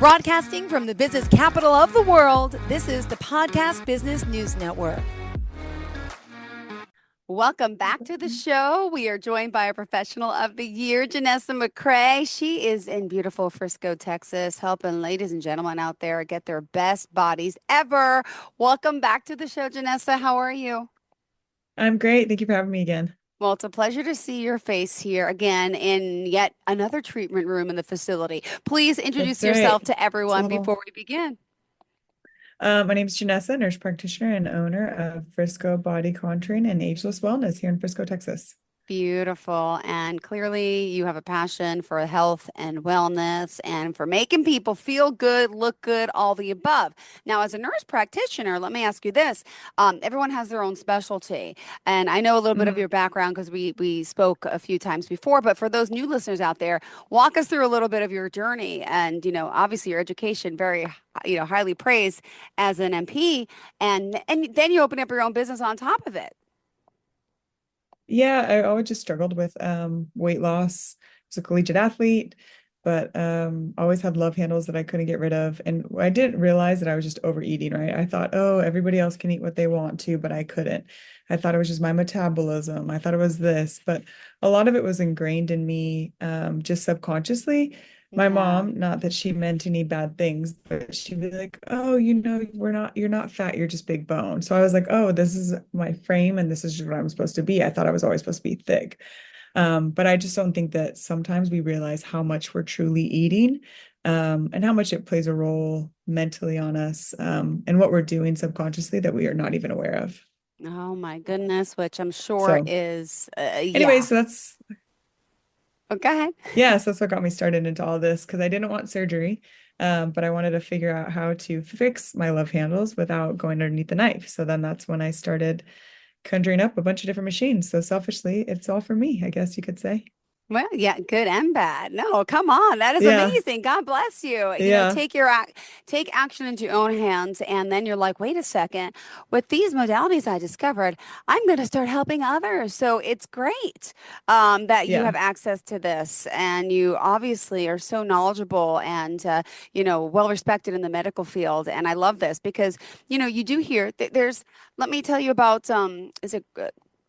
Broadcasting from the business capital of the world, this is the Podcast Business News Network. Welcome back to the show. We are joined by a professional of the year, Jenessa McKray. She is in beautiful Frisco, Texas, helping ladies and gentlemen out there get their best bodies ever. Welcome back to the show, Jenessa. How are you? I'm great. Thank you for having me again. Well, it's a pleasure to see your face here again in yet another treatment room in the facility. Please introduce yourself to everyone before we begin. My name is Jenessa, nurse practitioner and owner of Frisco Body Contouring and Ageless Wellness here in Frisco, Texas. Beautiful. And clearly you have a passion for health and wellness and for making people feel good, look good, all the above. Now, as a nurse practitioner, let me ask you this. Everyone has their own specialty. And I know a little bit of your background because we spoke a few times before. But for those new listeners out there, walk us through a little bit of your journey. And, obviously your education, very, highly praised as an MP. And then you open up your own business on top of it. Yeah, I always just struggled with weight loss. I was a collegiate athlete, but always had love handles that I couldn't get rid of. And I didn't realize that I was just overeating, right? I thought, oh, everybody else can eat what they want to, but I couldn't. I thought it was just my metabolism. I thought it was this, but a lot of it was ingrained in me just subconsciously. My mom, not that she meant any bad things, but she'd be like, oh, you're not fat, you're just big bone. So I was like, oh, this is my frame and this is just what I'm supposed to be. I thought I was always supposed to be thick. But I just don't think that sometimes we realize how much we're truly eating, and how much it plays a role mentally on us, and what we're doing subconsciously that we are not even aware of. Oh my goodness, which I'm sure is, anyway, so that's Oh, go ahead. Yeah, so that's what got me started into all this because I didn't want surgery, but I wanted to figure out how to fix my love handles without going underneath the knife. So then that's when I started conjuring up a bunch of different machines. So selfishly, it's all for me, I guess you could say. Well, yeah, good and bad. No, come on. That is Yeah. amazing. God bless you. Yeah. Take action into your own hands. And then you're like, wait a second, with these modalities I discovered, I'm going to start helping others. So it's great that you have access to this. And you obviously are so knowledgeable and, well respected in the medical field. And I love this because, you do hear let me tell you about,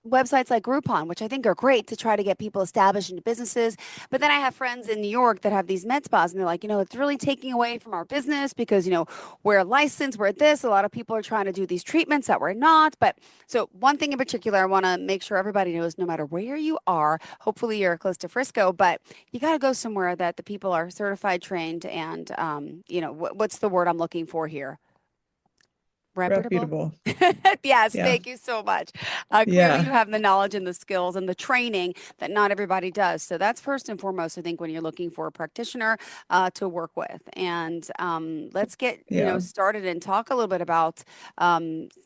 websites like Groupon, which I think are great to try to get people established into businesses. But then I have friends in New York that have these med spas and they're like, it's really taking away from our business because, we're licensed, we're this. A lot of people are trying to do these treatments that we're not. But so one thing in particular, I want to make sure everybody knows no matter where you are, hopefully you're close to Frisco, but you got to go somewhere that the people are certified, trained, and, what's the word I'm looking for here? Reputable. Yes, thank you so much. Clearly you have the knowledge and the skills and the training that not everybody does. So that's first and foremost, I think, when you're looking for a practitioner to work with. And let's get started and talk a little bit about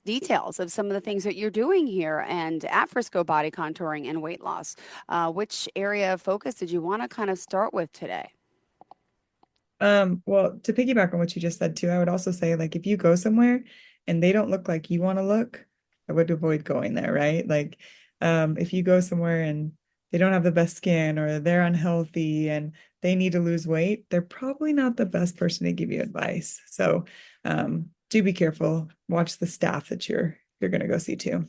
details of some of the things that you're doing here and at Frisco Body Contouring and Weight Loss. Which area of focus did you want to kind of start with today? Well, to piggyback on what you just said too, I would also say, like, if you go somewhere and they don't look like you want to look, I would avoid going there, right? Like, if you go somewhere and they don't have the best skin or they're unhealthy and they need to lose weight, they're probably not the best person to give you advice. So, do be careful. Watch the staff that you're going to go see too.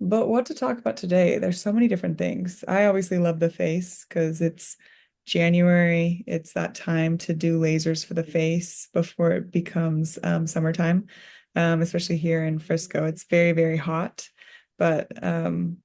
But what to talk about today? There's so many different things. I obviously love the face because it's January. It's that time to do lasers for the face before it becomes summertime, especially here in Frisco. It's very, very hot, but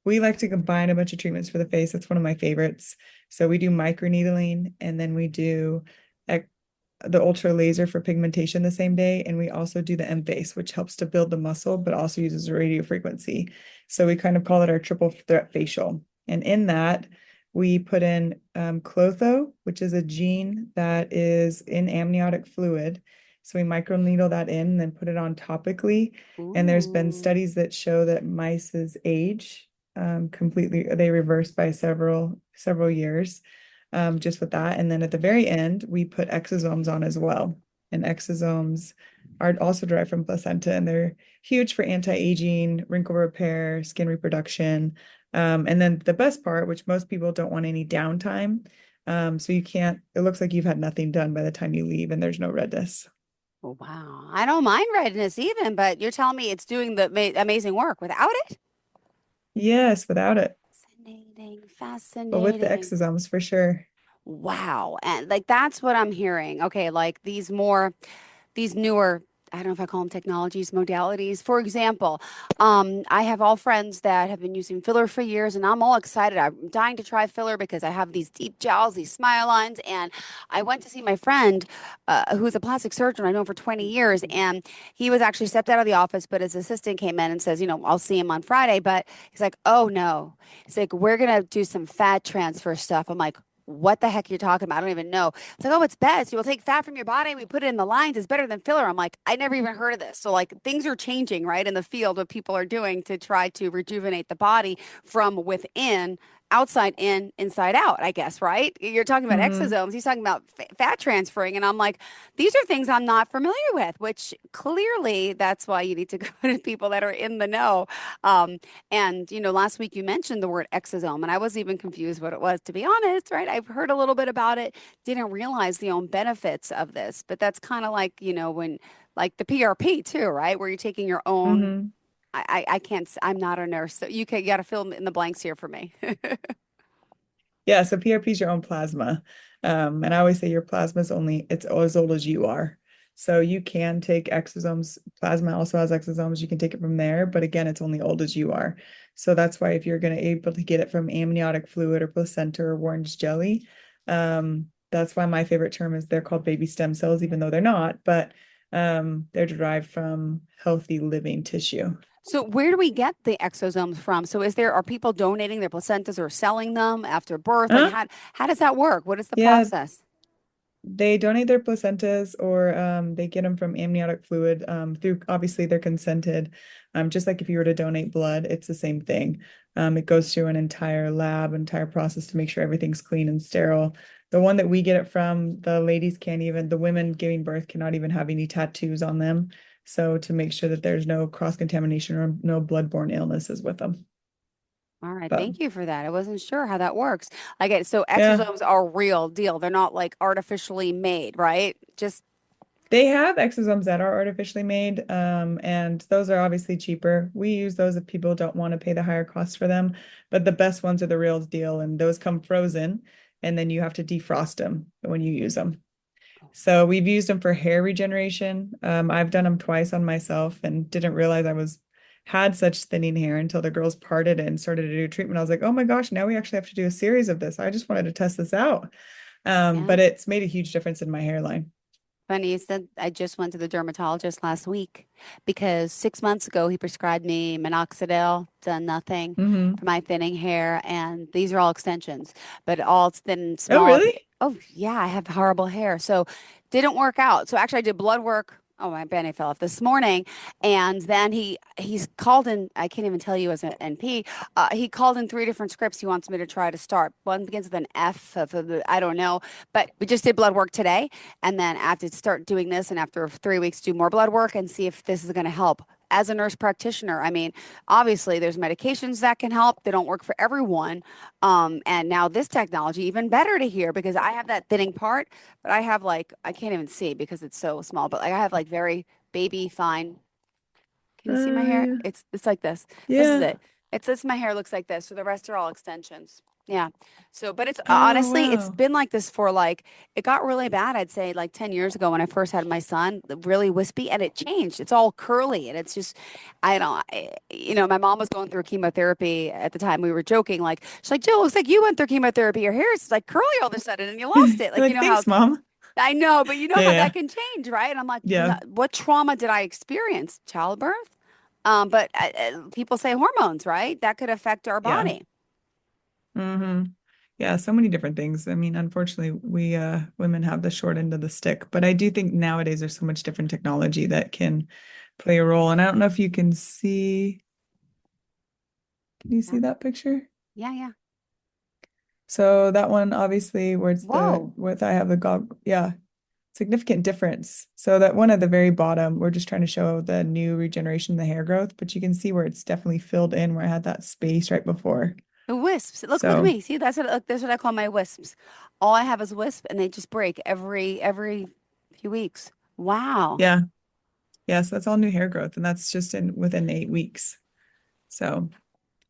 we like to combine a bunch of treatments for the face. That's one of my favorites. So we do microneedling and then we do the ultra laser for pigmentation the same day. And we also do the M-face, which helps to build the muscle, but also uses radio frequency. So we kind of call it our triple threat facial. And in that, we put in clotho, which is a gene that is in amniotic fluid. So we microneedle that in and then put it on topically. Ooh. And there's been studies that show that mice's age completely, they reverse by several years just with that. And then at the very end, we put exosomes on as well. And exosomes are also derived from placenta, and they're huge for anti-aging, wrinkle repair, skin reproduction. And then the best part, which most people don't want any downtime, So you can't, it looks like you've had nothing done by the time you leave and there's no redness. Oh, wow. I don't mind redness even, but you're telling me it's doing the amazing work without it? Yes, without it, Fascinating, but with the fascinating. exosomes for sure. Wow. And like that's what I'm hearing. Okay, like these newer, I don't know if I call them technologies, modalities. For example, I have all friends that have been using filler for years, and I'm all excited. I'm dying to try filler because I have these deep jowls, these smile lines, and I went to see my friend, who's a plastic surgeon I know for 20 years, and he was actually stepped out of the office, but his assistant came in and says, I'll see him on Friday, but he's like, oh no, he's like, we're gonna do some fat transfer stuff. I'm like, what the heck you're talking about? I don't even know. It's like, oh, it's best. You'll take fat from your body. We put it in the lines. It's better than filler. I'm like, I never even heard of this. So like things are changing, right? In the field, what people are doing to try to rejuvenate the body from within, outside in, inside out, I guess, right? You're talking about Hmm. exosomes. He's talking about fat transferring. And I'm like, these are things I'm not familiar with, which clearly that's why you need to go to people that are in the know. Um, and, last week you mentioned the word exosome, and I was even confused what it was, to be honest, right? I've heard a little bit about it, didn't realize the own benefits of this, but that's kind of like, when like the PRP too, right? Where you're taking your own, Hmm. I can't, I'm not a nurse, so you got to fill in the blanks here for me. Yeah, so PRP is your own plasma. And I always say your plasma is only, it's as old as you are. So you can take exosomes. Plasma also has exosomes. You can take it from there, but again, it's only old as you are. So that's why if you're going to able to get it from amniotic fluid or placenta or orange jelly, that's why my favorite term is they're called baby stem cells, even though they're not, but they're derived from healthy living tissue. So where do we get the exosomes from? So are people donating their placentas or selling them after birth? Like Huh? how does that work? What is the Yeah, process? they donate their placentas or they get them from amniotic fluid through obviously they're consented. Just like if you were to donate blood, it's the same thing. It goes through an entire lab, entire process to make sure everything's clean and sterile. The one that we get it from, the ladies can't even, the women giving birth cannot even have any tattoos on them. So to make sure that there's no cross-contamination or no bloodborne illnesses with them. All right, But thank you for that. I wasn't sure how that works. So yeah. exosomes are real deal. They're not like artificially made, right? Just They have exosomes that are artificially made, and those are obviously cheaper. We use those if people don't want to pay the higher cost for them, but the best ones are the real deal, and those come frozen, and then you have to defrost them when you use them. So we've used them for hair regeneration. I've done them twice on myself and didn't realize I was had such thinning hair until the girls parted it and started to do treatment. I was like, oh my gosh, now we actually have to do a series of this. I just wanted to test this out. yeah. But it's made a huge difference in my hairline. Funny you said I just went to the dermatologist last week because 6 months ago he prescribed me minoxidil, done nothing Hmm. for my thinning hair, and these are all extensions, but all it's thin and Oh, small. really? Oh yeah, I have horrible hair, so didn't work out. So actually, I did blood work. Oh, my band fell off this morning, and then he's called in. I can't even tell you as an NP. He called in three different scripts he wants me to try to start. One begins with an F. I don't know, but we just did blood work today. And then I have to start doing this, and after 3 weeks, do more blood work and see if this is going to help. As a nurse practitioner, I mean, obviously there's medications that can help. They don't work for everyone. And now this technology, even better to hear because I have that thinning part, but I have like, I can't even see because it's so small, but like I have like very baby fine. Can you see my hair? Yeah. It's like this. This is Yeah. it. My hair looks like this. So the rest are all extensions. Yeah. So, but it's Oh, honestly, it's wow. been like this for like, it got really bad, I'd say like 10 years ago when I first had my son, really wispy, and it changed. It's all curly and it's just, I don't, my mom was going through chemotherapy at the time. We were joking, like, she's like, Jill, looks like you went through chemotherapy. Your hair is like curly all of a sudden and you lost it. You're Like, like, thanks, Mom. I know, but you know how Yeah. that can change, right? And I'm like, Yeah. what trauma did I experience? Childbirth? But people say hormones, right? That could affect our Yeah. body. Hmm. Yeah, so many different things. I mean, unfortunately, we women have the short end of the stick, but I do think nowadays there's so much different technology that can play a role. And I don't know if you can see, can you Yeah, see that picture? yeah, yeah. So that one obviously where it's the Whoa. with I have the gog, yeah, significant difference. So that one at the very bottom, we're just trying to show the new regeneration, the hair growth, but you can see where it's definitely filled in where I had that space right before. The wisps. Look at So me. See, that's what I call my wisps. All I have is wisp, and they just break every few weeks. Wow. yeah, yeah, so that's all new hair growth, and that's just in within 8 weeks. So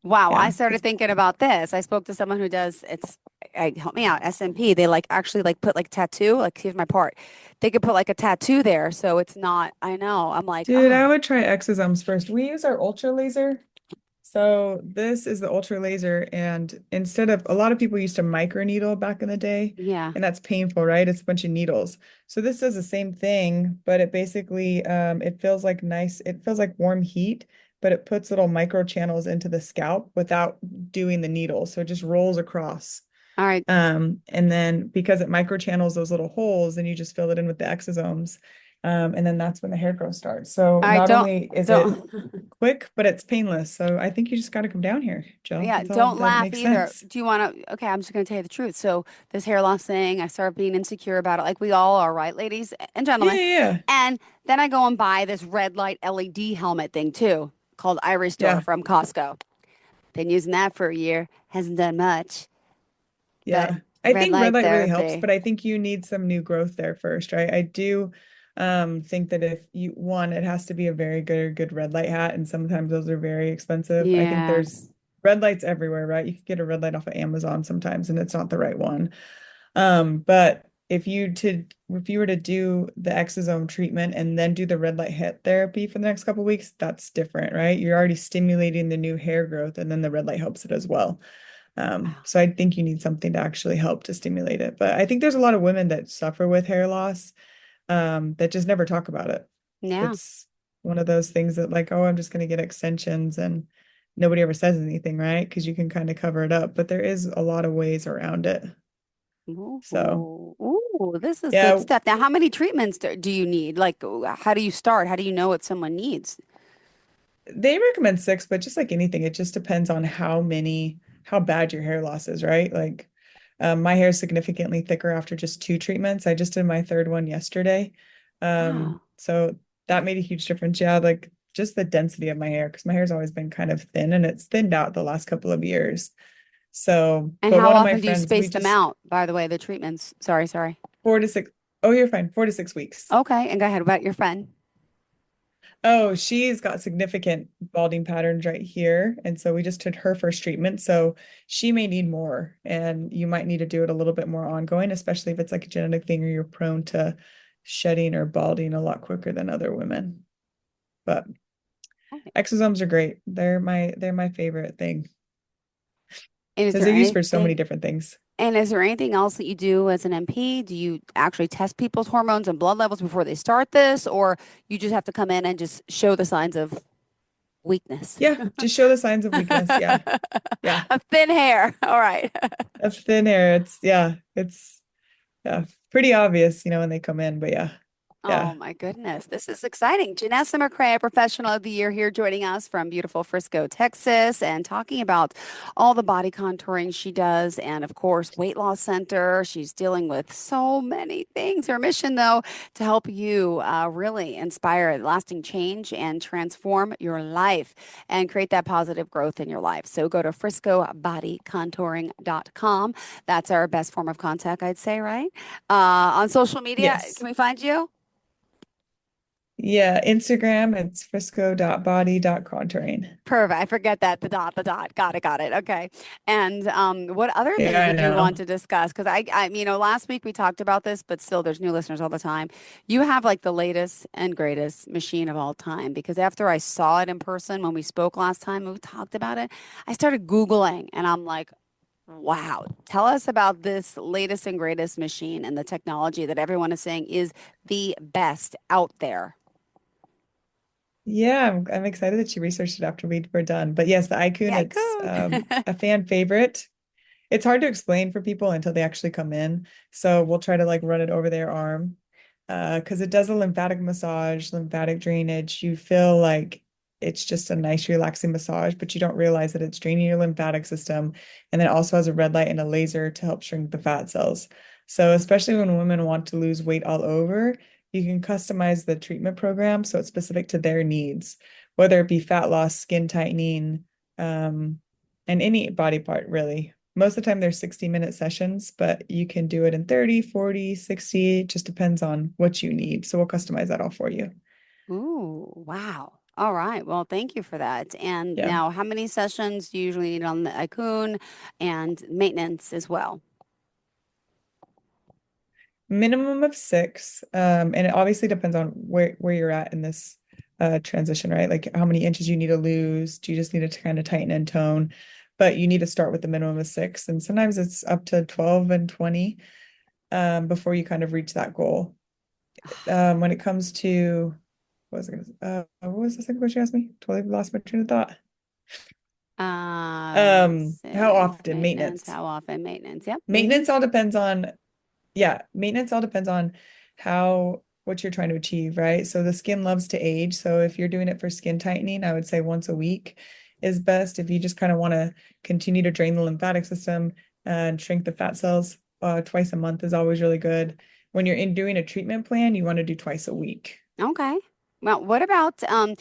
Wow, I yeah, started it's thinking about this. I spoke to someone who does help me out, SMP. They like actually like put like tattoo, like here's my part. They could put like a tattoo there, so it's not, I know. I'm like, dude, I oh, would try exosomes first. We use our ultra laser. So this is the ultra laser, and instead of a lot of people used to micro needle back in the day, yeah. and that's painful, right? It's a bunch of needles. So this does the same thing, but it basically it feels like nice, it feels like warm heat, but it puts little micro channels into the scalp without doing the needle. So it just rolls across. All right. And then because it micro channels those little holes, then you just fill it in with the exosomes. And then that's when the hair growth starts. So All right, not only is it don't quick, but it's painless. So I think you just got to come down here, Jill. yeah, That's all don't that laugh makes either. sense. Do you want to? Okay, I'm just going to tell you the truth. So, this hair loss thing, I started being insecure about it, like we all are, right, ladies and Yeah, gentlemen? yeah, And then I go and buy this red light LED helmet thing too, called Iris Store yeah, from Costco. Been using that for a year, hasn't done much, but yeah. I red think red light light really helps, therapy. but I think you need some new growth there first, right? I do think that if you one, it has to be a very good red light hat, and sometimes those are very expensive. I think Yeah. there's red lights everywhere, right? You can get a red light off of Amazon sometimes, and it's not the right one. But if you were to do the exosome treatment and then do the red light hit therapy for the next couple of weeks, that's different, right? You're already stimulating the new hair growth, and then the red light helps it as well. Wow. So I think you need something to actually help to stimulate it. But I think there's a lot of women that suffer with hair loss, that just never talk about it. Yeah. It's one of those things that like, oh, I'm just going to get extensions, and nobody ever says anything, right? Because you can kind of cover it up, but there is a lot of ways around it. Ooh, So ooh, this is good yeah, stuff. Now, how many treatments do you need? Like, how do you start? How do you know what someone needs? they recommend 6, but just like anything, it just depends on how bad your hair loss is, right? Like, my hair is significantly thicker after just 2 treatments. I just did my third one yesterday. Wow. So that made a huge difference. Yeah, like just the density of my hair, because my hair's always been kind of thin and it's thinned out the last couple of years. So, And but how one of my often do you friends, we space them just out, by the way, the treatments? Sorry, sorry. 4 to 6, oh, you're fine, 4 to 6 weeks. Okay, and go ahead about your friend. Oh, she's got significant balding patterns right here. And so we just did her first treatment. So she may need more, and you might need to do it a little bit more ongoing, especially if it's like a genetic thing or you're prone to shedding or balding a lot quicker than other women. But Okay. exosomes are great. They're my favorite thing And is because there they're used for so many anything, different things. and is there anything else that you do as an MP? Do you actually test people's hormones and blood levels before they start this, or you just have to come in and just show the signs of weakness? Yeah, just show the signs of weakness. Yeah. Yeah. A thin hair. All right. Of thin hair. It's pretty obvious, when they come in, but yeah. Oh Yeah. my goodness. This is exciting. Jenessa McKray, Professional of the Year, here joining us from beautiful Frisco, Texas, and talking about all the body contouring she does. And of course, Weight Loss Center. She's dealing with so many things. Her mission, though, to help you really inspire lasting change and transform your life and create that positive growth in your life. So go to friscobodycontouring.com. That's our best form of contact, I'd say, right? On social media, Yes. can we find you? Yeah, Instagram, it's frisco.body.contouring. Perfect. I forget that the dot. Got it, got it. Okay. And what other Yeah, things I did you want know. to discuss? Because last week we talked about this, but still, there's new listeners all the time. You have like the latest and greatest machine of all time. Because after I saw it in person when we spoke last time, and we talked about it, I started Googling, and I'm like, wow. Tell us about this latest and greatest machine and the technology that everyone is saying is the best out there. Yeah, I'm excited that you researched it after we were done. But yes, the iCoon, Yeah, it's cool. a fan favorite. It's hard to explain for people until they actually come in. So we'll try to like run it over their arm. Because it does a lymphatic massage, lymphatic drainage. You feel like it's just a nice, relaxing massage, but you don't realize that it's draining your lymphatic system. And then it also has a red light and a laser to help shrink the fat cells. So especially when women want to lose weight all over, you can customize the treatment program so it's specific to their needs, whether it be fat loss, skin tightening, um, and any body part really. Most of the time they're 60-minute sessions, but you can do it in 30, 40, 60. It just depends on what you need. So we'll customize that all for you. Ooh, wow. All right. Well, thank you for that. And Yeah. now, how many sessions do you usually need on the Icun and maintenance as well? Minimum of 6. And it obviously depends on where you're at in this transition, right? Like how many inches you need to lose. Do you just need to kind of tighten and tone? But you need to start with the minimum of 6. And sometimes it's up to 12 and 20 before you kind of reach that goal. When it comes to what was the second question you asked me? Totally lost my train of thought. How often Maintenance, maintenance? how often maintenance? Yep. Maintenance all depends on Maintenance all depends on how what you're trying to achieve, right? So the skin loves to age. So if you're doing it for skin tightening, I would say once a week is best. If you just kind of want to continue to drain the lymphatic system and shrink the fat cells, twice a month is always really good. When you're in doing a treatment plan, you want to do twice a week. Okay. Well, what about I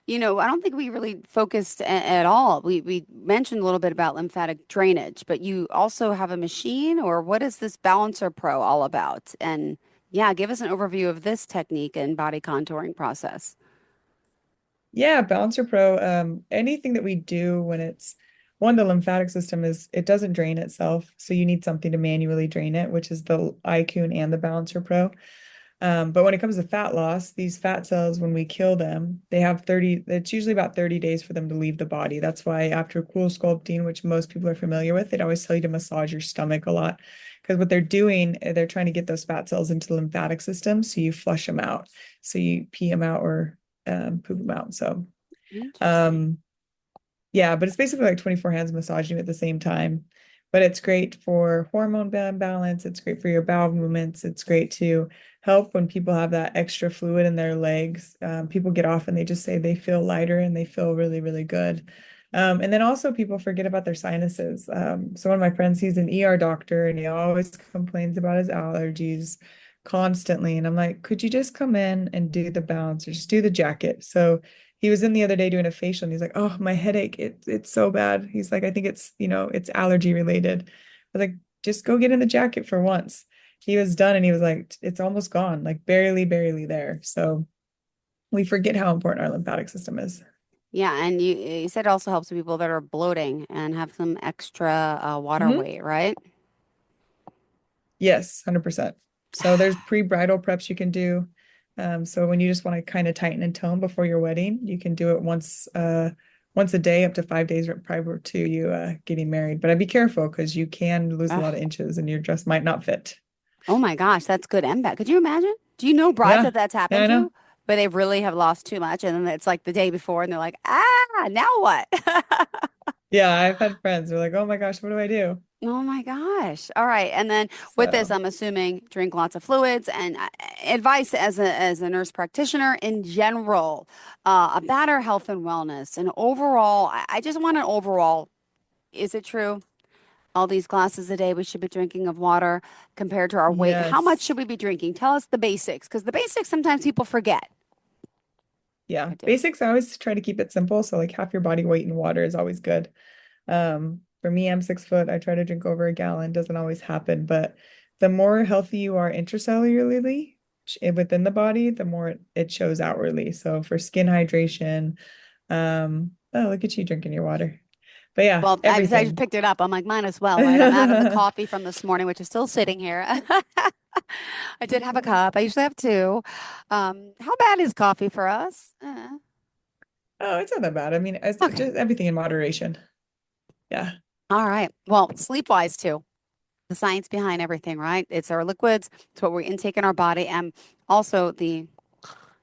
don't think we really focused at all. We mentioned a little bit about lymphatic drainage, but you also have a machine, or what is this Balancer Pro all about? And yeah, give us an overview of this technique and body contouring process. Yeah, Balancer Pro, anything that we do when it's one, the lymphatic system it doesn't drain itself. So you need something to manually drain it, which is the iCoon and the Balancer Pro. But when it comes to fat loss, these fat cells, when we kill them, it's usually about 30 days for them to leave the body. That's why after cool sculpting, which most people are familiar with, they'd always tell you to massage your stomach a lot. Because what they're doing, they're trying to get those fat cells into the lymphatic system. So you flush them out. So you pee them out or poop them out. So, Interesting. um, yeah, but it's basically like 24 hands massaging you at the same time. But it's great for hormone balance. It's great for your bowel movements. It's great to help when people have that extra fluid in their legs. People get off and they just say they feel lighter and they feel really, really good. And then also people forget about their sinuses. So one of my friends, he's an ER doctor and he always complains about his allergies constantly. And I'm like, could you just come in and do the balance or just do the jacket? So he was in the other day doing a facial and he's like, oh, my headache, it's so bad. He's like, I think it's allergy related. I was like, just go get in the jacket for once. He was done and he was like, it's almost gone, like barely, barely there. So we forget how important our lymphatic system is. Yeah, and you said it also helps people that are bloating and have some extra water Mhm. weight, right? Yes, 100%. So there's pre-bridal preps you can do. So when you just want to kind of tighten and tone before your wedding, you can do it once a day, up to 5 days prior to you getting married. But I'd be careful because you can lose a lot of Ugh. inches and your dress might not fit. Oh my gosh, that's good and bad. Could you imagine? Do you know brides Yeah, that that's yeah, happened I to, know. but they really have lost too much, and then it's like the day before, and they're like, now what? Yeah, I've had friends who are like, oh my gosh, what do I do? Oh my gosh. All right. And then with this, So I'm assuming drink lots of fluids and advice as a nurse practitioner in general, about our health and wellness and overall, I just want an overall, is it true? All these glasses a day we should be drinking of water compared to our weight. How much yes. should we be drinking? Tell us the basics, because the basics sometimes people forget. Yeah, I do. basics, I always try to keep it simple. So like half your body weight in water is always good. For me, I'm 6 foot. I try to drink over a gallon. Doesn't always happen, but the more healthy you are intracellularly within the body, the more it shows outwardly. So for skin hydration, oh, look at you drinking your water. But yeah, Well, I just everything. picked it up. I'm like, mine as well, right? I'm out of the coffee from this morning, which is still sitting here. I did have a cup. I usually have two. How bad is coffee for us? Oh, it's not that bad. I mean, it's Okay. just everything in moderation. Yeah. All right. Well, sleep wise too. The science behind everything, right? It's our liquids, it's what we intake in our body, and also the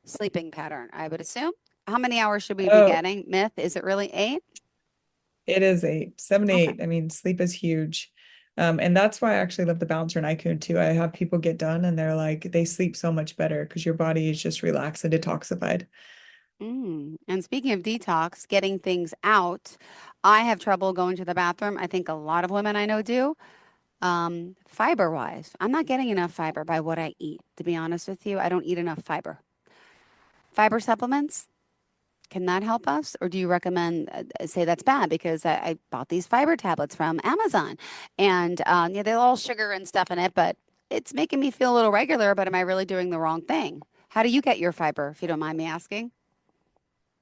sleeping pattern, I would assume. How many hours should we be Oh, getting? Myth, is it really 8? it is 8, 7, Okay. 8. I mean, sleep is huge. And that's why I actually love the Balancer and Icon too. I have people get done and they're like, they sleep so much better because your body is just relaxed and detoxified. And speaking of detox, getting things out, I have trouble going to the bathroom. I think a lot of women I know do. Fiber wise, I'm not getting enough fiber by what I eat. To be honest with you, I don't eat enough fiber. Fiber supplements? Can that help us? Or do you recommend, say that's bad because I bought these fiber tablets from Amazon and yeah, they're all sugar and stuff in it, but it's making me feel a little regular, but am I really doing the wrong thing? How do you get your fiber, if you don't mind me asking?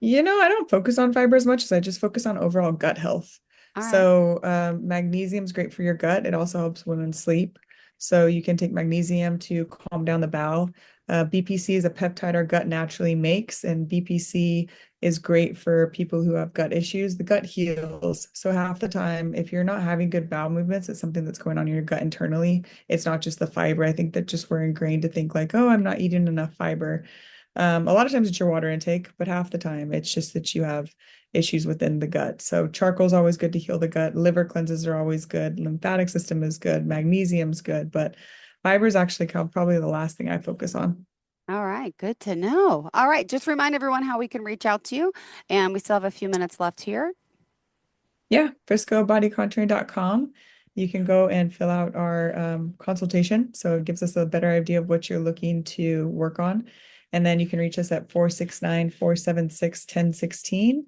I don't focus on fiber as much as I just focus on overall gut health. All right. So, magnesium is great for your gut. It also helps women sleep. So, you can take magnesium to calm down the bowel. BPC is a peptide our gut naturally makes, and BPC is great for people who have gut issues. The gut heals. So, half the time, if you're not having good bowel movements, it's something that's going on in your gut internally. It's not just the fiber. I think that just we're ingrained to think like, oh, I'm not eating enough fiber. A lot of times it's your water intake, but half the time it's just that you have issues within the gut. So charcoal is always good to heal the gut. Liver cleanses are always good. Lymphatic system is good. Magnesium's good, but fiber is actually probably the last thing I focus on. All right, good to know. All right, just remind everyone how we can reach out to you. And we still have a few minutes left here. Yeah, friscobodycontouring.com. You can go and fill out our consultation. So it gives us a better idea of what you're looking to work on. And then you can reach us at 469-476-1016.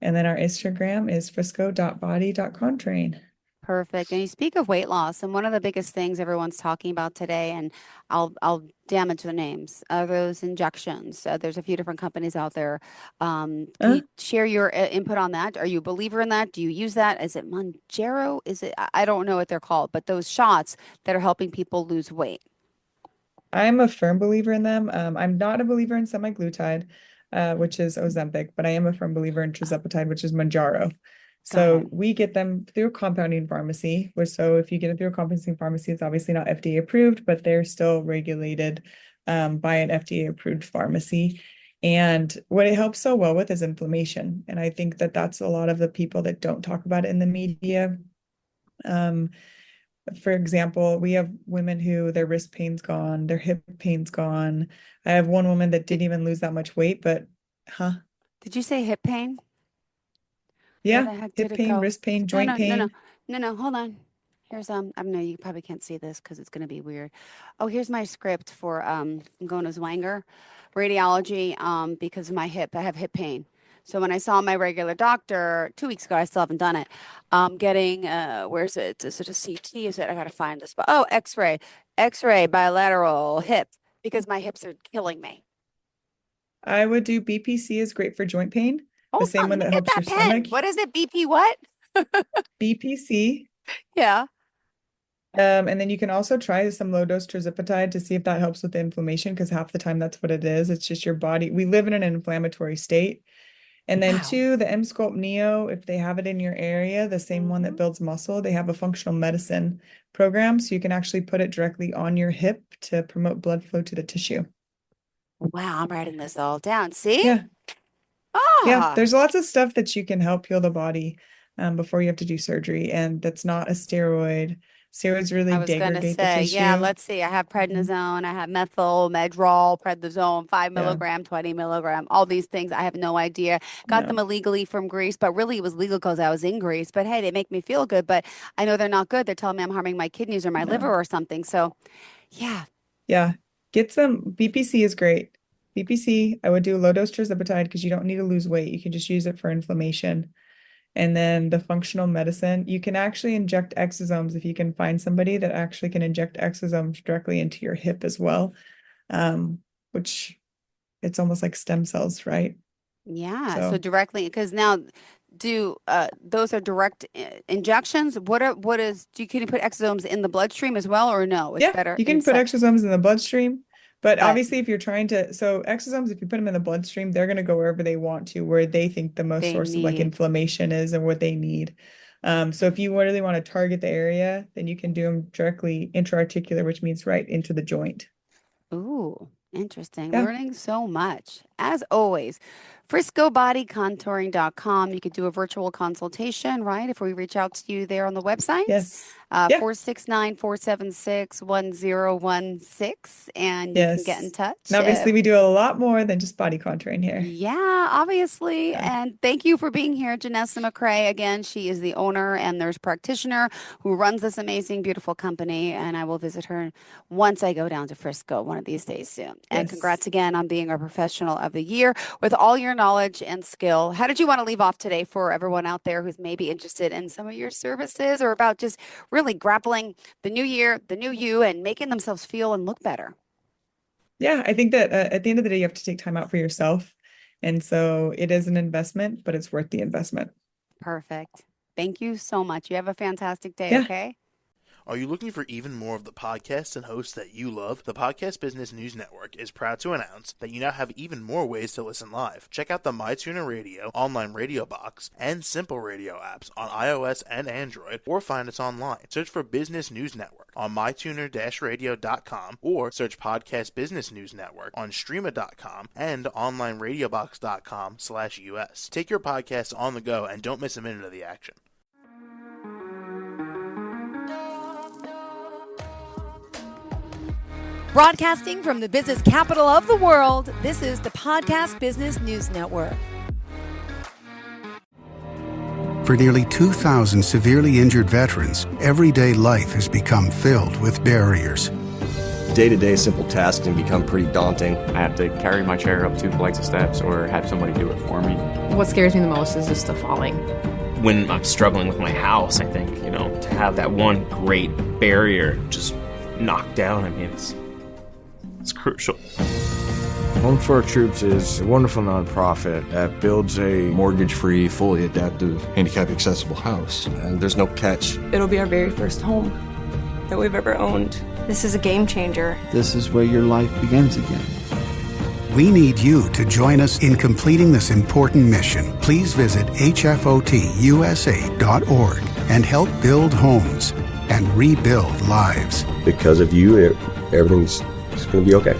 And then our Instagram is frisco.body.contouring. Perfect. And you speak of weight loss, and one of the biggest things everyone's talking about today, and I'll damage the names of those injections. There's a few different companies out there. Can Uh, you share your input on that? Are you a believer in that? Do you use that? Is it Monjaro? Is it? I don't know what they're called, but those shots that are helping people lose weight. I'm a firm believer in them. I'm not a believer in semaglutide, which is Ozempic, but I am a firm believer in tirzepatide, which is Mounjaro. Got it. So we get them through a compounding pharmacy, which so if you get it through a compounding pharmacy, it's obviously not FDA approved, but they're still regulated by an FDA approved pharmacy. And what it helps so well with is inflammation. And I think that that's a lot of the people that don't talk about it in the media. Um, for example, we have women who their wrist pain's gone, their hip pain's gone. I have one woman that Did didn't even lose that much weight, but did you say hip pain? Where yeah, the heck did hip it pain, go? wrist pain, No, joint no, no, no, pain. no, no. Hold on. Here's I know you probably can't see this because it's gonna be weird. Oh, here's my script for I'm going to Zwanger radiology because of my hip. I have hip pain. So when I saw my regular doctor 2 weeks ago, I still haven't done it. Getting where's it? Is it a CT? Is it? I gotta find this. But oh, X-ray, X-ray bilateral hip because my hips are killing me. I would do BPC is great for joint pain, the Hold same on, let one me that get helps that your pen. stomach. What is it? BP what? BPC. Yeah. And then you can also try some low dose tirzepatide to see if that helps with the inflammation, because half the time that's what it is. It's just your body. We live in an inflammatory state. And then Wow. two, the M-Sculpt Neo, if they have it in your area, the same one that Hmm. builds muscle, they have a functional medicine program. So you can actually put it directly on your hip to promote blood flow to the tissue. Wow, I'm writing this all down. See? Yeah. Yeah. Ah, There's lots of stuff that you can help heal the body before you have to do surgery. And that's not a steroid. Steroids really I was gonna degrade the say, yeah, tissue. let's see. I have Mhm. prednisone, I have methyl, medrol, prednisone, five Yeah. milligram, 20 milligram, all these things. I have no idea. Got them No. illegally from Greece, but really it was legal because I was in Greece. But hey, they make me feel good, but I know they're not good. They're telling me I'm harming my kidneys or my liver No. or something. So yeah. Yeah. Get some BPC is great. BPC, I would do low dose tirzepatide because you don't need to lose weight. You can just use it for inflammation. And then the functional medicine, you can actually inject exosomes if you can find somebody that actually can inject exosomes directly into your hip as well, which it's almost like stem cells, right? Yeah, so So directly because now do those are direct injections. What is do you can you put exosomes in the bloodstream as well or no? It's yeah, better you can put inside, exosomes in the bloodstream, but but obviously if you're trying to, so exosomes, if you put them in the bloodstream, they're going to go wherever they want to, where they think the most they source of like need. inflammation is and what they need. So if you really want to target the area, then you can do them directly intra-articular, which means right into the joint. Ooh, interesting. Yeah. Learning so much. As always, friscobodycontouring.com. You could do a virtual consultation, right? If we reach out to you there on the website, Yes. Yeah. 469-476-1016, and you can get in Yes. And touch. obviously we do a lot more than just body contouring here. Yeah, obviously. Yeah. And thank you for being here, Jenessa McKray. Again, she is the owner and nurse practitioner who runs this amazing, beautiful company. And I will visit her once I go down to Frisco one of these days soon. And Yes. congrats again on being a professional of of the year with all your knowledge and skill. How did you want to leave off today for everyone out there who's maybe interested in some of your services or about just really grappling the new year, the new you, and making themselves feel and look better? Yeah, I think that at the end of the day, you have to take time out for yourself. And so it is an investment, but it's worth the investment. Perfect. Thank you so much. You have a fantastic day, Yeah. okay? Are you looking for even more of the podcasts and hosts that you love? The Podcast Business News Network is proud to announce that you now have even more ways to listen live. Check out the mytuner-radio, online radio box, and simpleradio apps on iOS and Android, or find us online. Search for Business News Network on mytuner-radio.com, or search Podcast Business News Network on streama.com and onlineradiobox.com/US. Take your podcast on the go and don't miss a minute of the action. Broadcasting from the business capital of the world, this is the Podcast Business News Network. For nearly 2,000 severely injured veterans, everyday life has become filled with barriers. Day-to-day simple tasks can become pretty daunting. I have to carry my chair up 2 flights of steps or have somebody do it for me. What scares me the most is just the falling. When I'm struggling with my house, I think, to have that one great barrier just knocked down, it's crucial. Home for Our Troops is a wonderful nonprofit that builds a mortgage-free, fully adaptive, handicap-accessible house. And there's no catch. It'll be our very first home that we've ever owned. This is a game changer. This is where your life begins again. We need you to join us in completing this important mission. Please visit hfotusa.org and help build homes and rebuild lives. Because of you, everything's going to be okay.